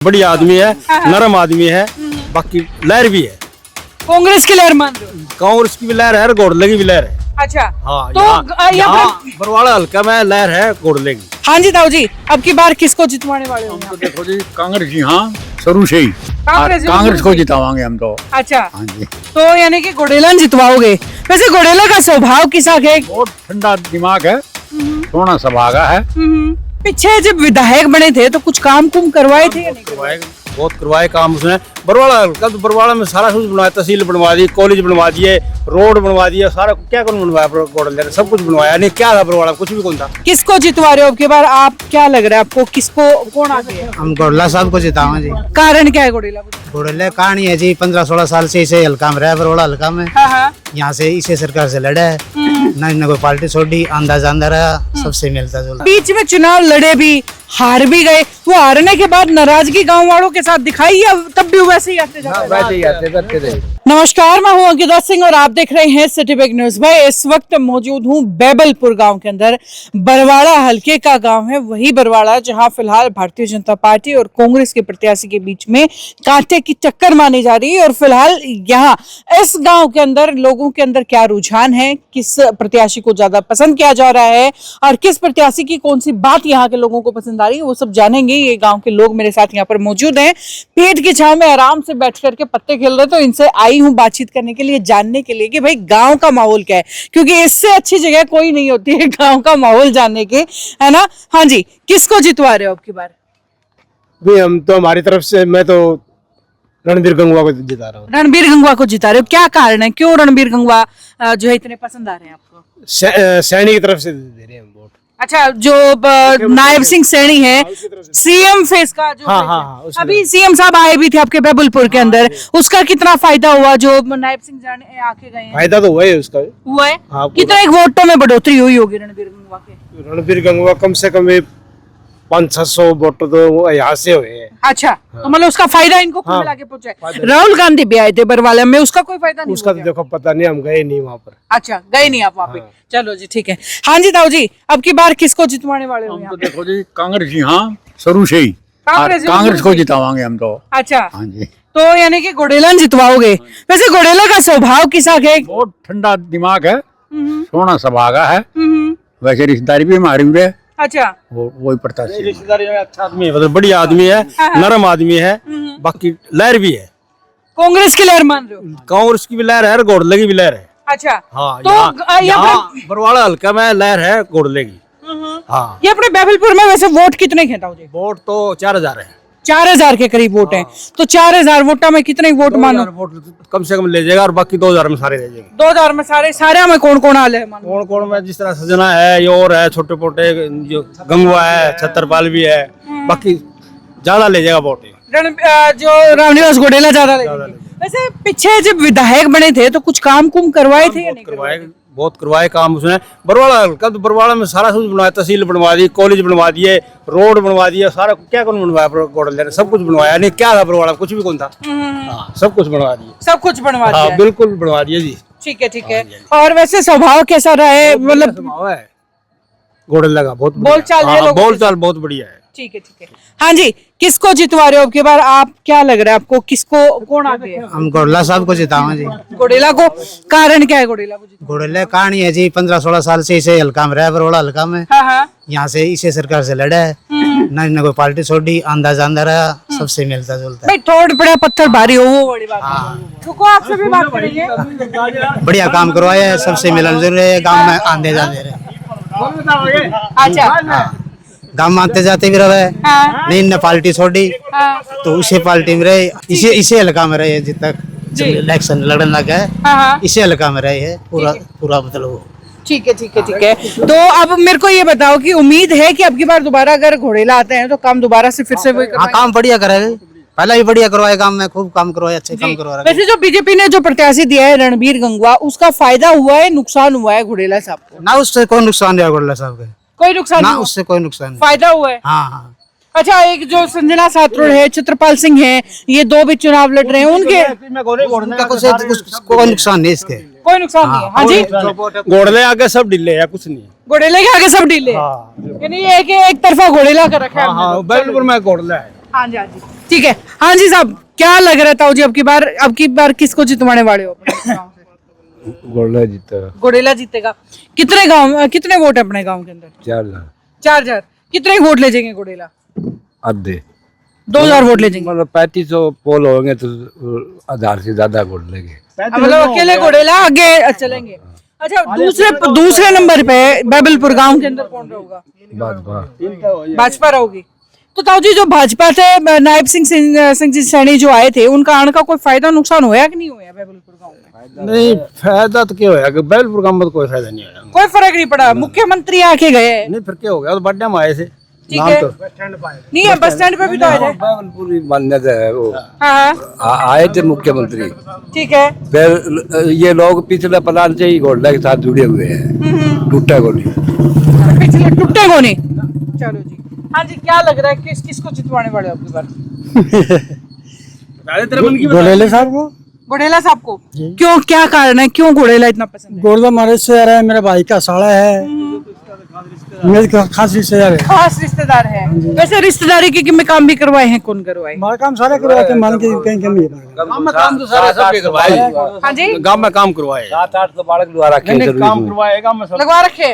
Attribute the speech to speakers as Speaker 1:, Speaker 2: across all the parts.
Speaker 1: बढ़िया आदमी है, नरम आदमी है, बाकी लहर भी है।
Speaker 2: कांग्रेस की लहर मान रहे हो?
Speaker 1: कांग्रेस की भी लहर है और घोड़ले की भी लहर है।
Speaker 2: अच्छा,
Speaker 1: हाँ,
Speaker 2: तो
Speaker 1: यहाँ बरवाड़ा हल्का में लहर है घोड़ले की।
Speaker 2: हाँ जी ताऊ जी, अब की बार किसको जितवाने वाले हो?
Speaker 3: तो देखो जी, कांग्रेस जी, हाँ शुरू से ही कांग्रेस को जितावांगे हम तो।
Speaker 2: अच्छा,
Speaker 3: हाँ जी,
Speaker 2: तो यानी कि घोड़ेला जितवाओगे। वैसे घोड़ेला का स्वभाव किसा है?
Speaker 3: बहुत ठंडा दिमाग है, सोना सभागा है।
Speaker 2: पीछे जब विधायक बने थे तो कुछ काम कुम करवाए थे या नहीं?
Speaker 1: करवाए, बहुत करवाए काम उसने। बरवाड़ा हल्का तो बरवाड़ा में सारा कुछ बनवाया, तहसील बनवा दी, कॉलेज बनवा दिए, रोड बनवा दिया, सारा क्या कौन बनवाया घोड़ले ने, सब कुछ बनवाया। नहीं क्या था बरवाड़ा, कुछ भी कौन था।
Speaker 2: किसको जितवा रहे हो अब की बार? आप क्या लग रहा है आपको, किसको कौन आगे है?
Speaker 4: हम घोड़ला साहब को जितावा जी।
Speaker 2: कारण क्या है घोड़ेला को?
Speaker 4: घोड़ले कहानी है जी, 15-16 साल से इसे हल्का में रहा, बरवाड़ा हल्का में।
Speaker 2: हाँ,
Speaker 4: यहाँ से इसे सरकार से लड़ा है, न कोई पार्टी छोड़ी, अंदाजा अंदर रहा, सबसे मिलता जुलता।
Speaker 2: बीच में चुनाव लड़े भी, हार भी गए। वो हारने के बाद नाराजगी गांव वालों के साथ दिखाई या तब भी वैसे ही आते जाते थे? नमस्कार, मैं हूं अंकिता सिंह और आप देख रहे हैं सिटी बिग न्यूज। भाई इस वक्त मौजूद हूं बेबलपुर गांव के अंदर। बरवाड़ा हल्के का गांव है, वही बरवाड़ा जहां फिलहाल भारतीय जनता पार्टी और कांग्रेस के प्रत्याशी के बीच में कांटे की टक्कर मानी जा रही है। और फिलहाल यहाँ इस गांव के अंदर लोगों के अंदर क्या रुझान है, किस प्रत्याशी को ज्यादा पसंद किया जा रहा है और किस प्रत्याशी की कौन सी बात यहाँ के लोगों को पसंद आ रही है, वो सब जानेंगे। ये गाँव के लोग मेरे साथ यहाँ पर मौजूद हैं, पेट की छांव में आराम से बैठ करके पत्ते खेल रहे, तो इनसे आई हूँ बातचीत करने के लिए, जानने के लिए कि भाई गांव का माहौल क्या है, क्योंकि इससे अच्छी जगह कोई नहीं होती है गांव का माहौल जानने के, है ना। हाँ जी, किसको जितवा रहे हो अब की बार?
Speaker 1: भी हम तो हमारी तरफ से मैं तो रणबीर गंगवा को जिता रहा हूँ।
Speaker 2: रणबीर गंगवा को जिता रहे हो, क्या कारण है, क्यों रणबीर गंगवा जो है इतने पसंद आ रहे हैं आपको?
Speaker 1: सैनी की तरफ से दे रहे हैं हम वोट।
Speaker 2: अच्छा, जो नायब सिंह सैनी है, सीएम फेस का जो अभी सीएम साहब आए भी थे आपके बेबलपुर के अंदर, उसका कितना फायदा हुआ जो नायब सिंह जाने आके गए हैं?
Speaker 1: फायदा तो हुआ है उसका।
Speaker 2: हुआ है? कितना एक वोटों में बढ़ोतरी हुई होगी रणबीर गंगवा के?
Speaker 1: रणबीर गंगवा कम से कम 500-600 वोट तो यहाँ से हुए हैं।
Speaker 2: अच्छा, तो मतलब उसका फायदा इनको कुल मिला के पहुंचा है। राहुल गांधी भी आए थे बरवाला में, उसका कोई फायदा नहीं?
Speaker 1: उसका तो देखो पता नहीं, हम गए नहीं वहाँ पर।
Speaker 2: अच्छा, गए नहीं आप वहाँ पे? चलो जी, ठीक है। हाँ जी ताऊ जी, अब की बार किसको जितवाने वाले हो?
Speaker 3: हम तो देखो जी, कांग्रेस जी, हाँ शुरू से ही कांग्रेस को जितावांगे हम तो।
Speaker 2: अच्छा,
Speaker 3: हाँ जी,
Speaker 2: तो यानी कि घोड़ेला जितवाओगे। वैसे घोड़ेला का स्वभाव किसा है?
Speaker 3: बहुत ठंडा दिमाग है, सोना सभागा है। वैसे रिश्तेदारी भी हमारी भी है।
Speaker 2: अच्छा,
Speaker 3: वही प्रत्याशी
Speaker 1: रिश्तेदारी में अच्छा आदमी है, मतलब बढ़िया आदमी है, नरम आदमी है, बाकी लहर भी है।
Speaker 2: कांग्रेस की लहर मान रहे हो?
Speaker 1: कांग्रेस की भी लहर है और घोड़ले की भी लहर है।
Speaker 2: अच्छा,
Speaker 1: हाँ,
Speaker 2: तो
Speaker 1: यहाँ बरवाड़ा हल्का में लहर है घोड़ले की। हाँ,
Speaker 2: ये अपने बेबलपुर में वैसे वोट कितने हैं ताऊ जी?
Speaker 1: वोट तो 4000 है।
Speaker 2: 4000 के करीब वोट हैं, तो 4000 वोटों में कितने वोट मानो?
Speaker 1: वोट कम से कम ले जाएगा और बाकी 2000 में सारे ले जाएंगे।
Speaker 2: 2000 में सारे में कौन कौन हाल है?
Speaker 1: कौन कौन में जिस तरह सजना है, ये और है, छोटे पोटे जो गंगवा है, छतरपाल भी है, बाकी ज्यादा ले जाएगा वोट।
Speaker 2: जो रामनिवास घोड़ेला ज्यादा लेंगे। वैसे पीछे जब विधायक बने थे तो कुछ काम कुम करवाए थे या नहीं?
Speaker 1: करवाए, बहुत करवाए काम उसने। बरवाड़ा हल्का तो बरवाड़ा में सारा कुछ बनवाया, तहसील बनवा दी, कॉलेज बनवा दिए, रोड बनवा दिया, सारा क्या कौन बनवाया घोड़ले ने, सब कुछ बनवाया। नहीं क्या था बरवाड़ा, कुछ भी कौन था। सब कुछ बनवा दिए,
Speaker 2: सब कुछ बनवा दिया।
Speaker 1: बिल्कुल बनवा दिया जी।
Speaker 2: ठीक है, ठीक है। और वैसे स्वभाव कैसा रहा है, मतलब
Speaker 1: घोड़ले का बहुत
Speaker 2: बोलचाल
Speaker 1: बहुत बढ़िया है।
Speaker 2: ठीक है, ठीक है। हाँ जी, किसको जितवा रहे हो अब की बार? आप क्या लग रहा है आपको, किसको कौन आगे है?
Speaker 4: हम घोड़ला साहब को जितावा जी।
Speaker 2: घोड़ेला को? कारण क्या है घोड़ेला को?
Speaker 4: घोड़ले कहानी है जी, 15-16 साल से इसे हल्का में रहा, बरवाड़ा हल्का में। यहाँ से इसे सरकार से लड़ा है, न कोई पार्टी छोड़ी, अंदाजा अंदर रहा, सबसे मिलता जुलता।
Speaker 2: भाई थोड़ पड़ा पत्थर भारी हो, वो बड़ी बात है। रुको, आपसे भी बात करेंगे।
Speaker 4: बढ़िया काम करवाया है, सबसे मिलन जुल रहे, गाँव में आंधे जाते रहे।
Speaker 2: अच्छा,
Speaker 4: गाँव में आते जाते भी रहे, नहीं न पार्टी छोड़ी, तो उसे पार्टी में रहे, इसे हल्का में रहे जित तक इलेक्शन लड़ने लगा है, इसे हल्का में रहे है पूरा मतलब।
Speaker 2: ठीक है, ठीक है, ठीक है। तो अब मेरे को ये बताओ कि उम्मीद है कि अब की बार दोबारा अगर घोड़ेला आते हैं तो काम दोबारा से फिर से वही
Speaker 4: हाँ, काम बढ़िया करेगा। पहला भी बढ़िया करवाए, काम में खूब काम करवाए, अच्छे काम करवा।
Speaker 2: वैसे जो बीजेपी ने जो प्रत्याशी दिया है रणबीर गंगवा, उसका फायदा हुआ है, नुकसान हुआ है घोड़ेला साहब को?
Speaker 4: ना उससे कोई नुकसान नहीं, घोड़ला साहब का
Speaker 2: कोई नुकसान
Speaker 4: ना,
Speaker 2: नहीं,
Speaker 4: उससे कोई नुकसान नहीं,
Speaker 2: फायदा हुआ है।
Speaker 4: हाँ हाँ।
Speaker 2: अच्छा, एक जो संजना सात्रोड़ है, छत्रपाल सिंह है, ये दो भी चुनाव लड़ रहे हैं, उनके
Speaker 4: कोई नुकसान नहीं, इसके
Speaker 2: कोई नुकसान नहीं है। हाँ जी,
Speaker 1: घोड़ले आगे सब ढीले है, कुछ नहीं।
Speaker 2: घोड़ेले के आगे सब ढीले, यानी एक तरफा घोड़ेला का रखा है।
Speaker 1: बेबलपुर में घोड़ला है।
Speaker 2: हाँ जी, हाँ जी। ठीक है। हाँ जी साहब, क्या लग रहा था जी अब की बार किसको जितवाने वाले हो अपने गांव से?
Speaker 5: गोला जीता
Speaker 2: घोड़ेला जीतेगा। कितने वोट है अपने गांव के अंदर? 4,000। कितने वोट ले जाएंगे घोड़ेला?
Speaker 5: आधे
Speaker 2: 2,000 वोट ले जाएंगे।
Speaker 5: मतलब 3500 पोल होंगे तो 1000 से ज्यादा वोट लेंगे।
Speaker 2: मतलब अकेले घोड़ेला आगे चलेंगे। अच्छा, दूसरे नंबर पे बैबलपुर गांव के अंदर कौन रहूगा? भाजपा रहोगी। तो ताऊ जी, जो भाजपा से नायब सिंह जी सैनी जो आए थे, उनका आने का कोई फायदा नुकसान होया कि नहीं होया बैबलपुर गांव में?
Speaker 1: नहीं, फायदा तो क्या होया कि बैलपुर गांव में तो कोई फायदा नहीं होया,
Speaker 2: कोई फर्क नहीं पड़ा। मुख्यमंत्री आके गए।
Speaker 1: नहीं फिर क्या हो गया, तो बर्थडे में आए थे।
Speaker 2: ठीक है, नहीं है बस स्टैंड पे भी तो आए थे।
Speaker 5: पूरी मान्यता है वो।
Speaker 2: हाँ,
Speaker 5: आए थे मुख्यमंत्री,
Speaker 2: ठीक है।
Speaker 5: फिर ये लोग पिछले प्लान से ही गोल्डा के साथ जुड़े हुए हैं, टूटा को नहीं।
Speaker 2: पिछले टूटे को नहीं। चलो जी। हाँ जी, क्या लग रहा है किसको जितवाने वाले हो आपकी बार?
Speaker 6: घोड़ेले साहब को।
Speaker 2: घोड़ेला साहब को क्यों, क्या कारण है, क्यों घोड़ेला इतना पसंद है?
Speaker 6: गोरदा हमारे रिश्तेदार है, मेरे भाई का साला है, मेरे खास रिश्तेदार है।
Speaker 2: खास रिश्तेदार है। वैसे रिश्तेदारी के काम भी करवाए हैं? कौन करवाए?
Speaker 6: हमारा काम सारे करवाते हैं, मान के कहीं कमी है।
Speaker 1: गांव में काम तो सारे सब करवाए।
Speaker 2: हाँ जी,
Speaker 1: गांव में काम करवाए,
Speaker 5: 7-8 बालक द्वारा
Speaker 1: काम करवाए गांव में सब।
Speaker 2: लगवा रखे।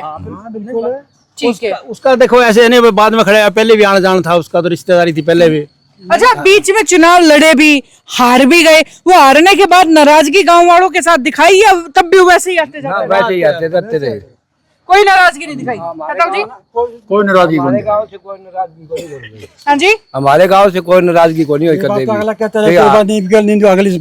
Speaker 2: ठीक है।
Speaker 1: उसका देखो ऐसे नहीं बाद में खड़े, पहले भी आना जाना था उसका, तो रिश्तेदारी थी पहले भी।
Speaker 2: अच्छा, बीच में चुनाव लड़े भी, हार भी गए। वो हारने के बाद नाराजगी गांव वालों के साथ दिखाई या तब भी वैसे ही आते जाते?
Speaker 5: वैसे ही आते करते रहे,
Speaker 2: कोई नाराजगी नहीं दिखाई? बताओ जी।
Speaker 6: कोई नाराजगी नहीं।
Speaker 5: गाँव से कोई नाराजगी को नहीं।
Speaker 2: हाँ जी,
Speaker 5: हमारे गांव से कोई नाराजगी को नहीं हुई कभी
Speaker 6: अगला
Speaker 5: भी।
Speaker 6: कहता है कोई बात नहीं, बिगड़ नहीं, अगली सही,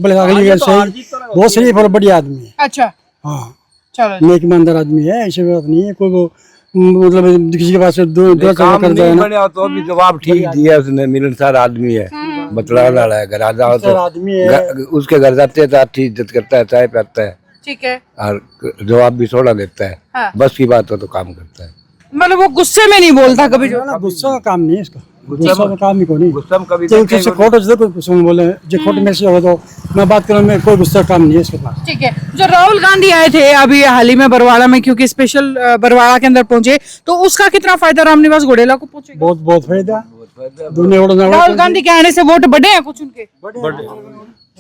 Speaker 6: बहुत शरीफ और बढ़िया आदमी है।
Speaker 2: अच्छा,
Speaker 6: हाँ,
Speaker 2: चलो।
Speaker 6: नेक ईमानदार आदमी है, ऐसी बात नहीं है। कोई वो मतलब किसी के पास दो
Speaker 5: काम
Speaker 6: करता है
Speaker 5: नहीं
Speaker 6: ना।
Speaker 5: बना तो भी जवाब ठीक दिया उसने। मिलनसार आदमी है, बतलाने वाला है। घर आ जाओ तो
Speaker 6: आदमी है।
Speaker 5: उसके घर जाते हैं तो अच्छी इज्जत करता है, चाय पिलाता है
Speaker 2: ठीक है।
Speaker 5: और जवाब भी सोना देता है।
Speaker 2: हाँ।
Speaker 5: बस की बात हो तो काम करता है।
Speaker 2: मतलब वो गुस्से में नहीं बोलता कभी जो?
Speaker 6: ना, गुस्सा का काम नहीं है इसका, गुस्सा का काम ही को नहीं।
Speaker 5: गुस्सा में कभी
Speaker 6: तो किसी खोट से कुछ बोले जो खोट में से हो तो मैं बात करूँ, मैं कोई गुस्सा का काम नहीं है इसके पास।
Speaker 2: ठीक है। जो राहुल गांधी आए थे अभी हाल ही में बरवाड़ा में, क्योंकि स्पेशल बरवाड़ा के अंदर पहुंचे, तो उसका कितना फायदा रामनिवास घोड़ेला को पहुंचेगा?
Speaker 6: बहुत फायदा। दुनिया उड़ना
Speaker 2: राहुल गांधी के आने से वोट बढ़े हैं कुछ उनके?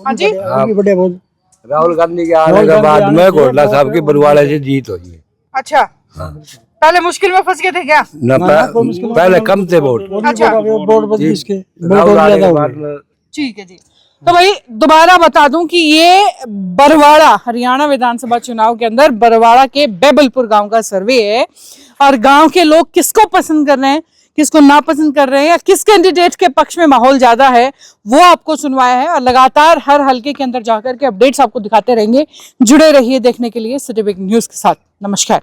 Speaker 2: हाँ जी,
Speaker 6: बढ़िया बहुत।
Speaker 5: राहुल गांधी के आने के बाद में घोड़ला साहब की बरवाड़े से जीत हुई है।
Speaker 2: अच्छा। पहले मुश्किल में फंस गए थे क्या?
Speaker 5: न पहले कम थे वोट।
Speaker 2: अच्छा,
Speaker 6: बोर्ड बदली इसके
Speaker 5: राहुल आने के बाद में
Speaker 2: ठीक है जी। तो भाई दोबारा बता दूं कि ये बरवाड़ा हरियाणा विधानसभा चुनाव के अंदर बरवाड़ा के बैबलपुर गांव का सर्वे है, और गांव के लोग किसको पसंद कर रहे हैं, किसको नापसंद कर रहे हैं, या किस कैंडिडेट के पक्ष में माहौल ज्यादा है, वो आपको सुनवाया है। और लगातार हर हलके के अंदर जाकर के अपडेट्स आपको दिखाते रहेंगे। जुड़े रहिए देखने के लिए सिटी बिग न्यूज के साथ। नमस्कार।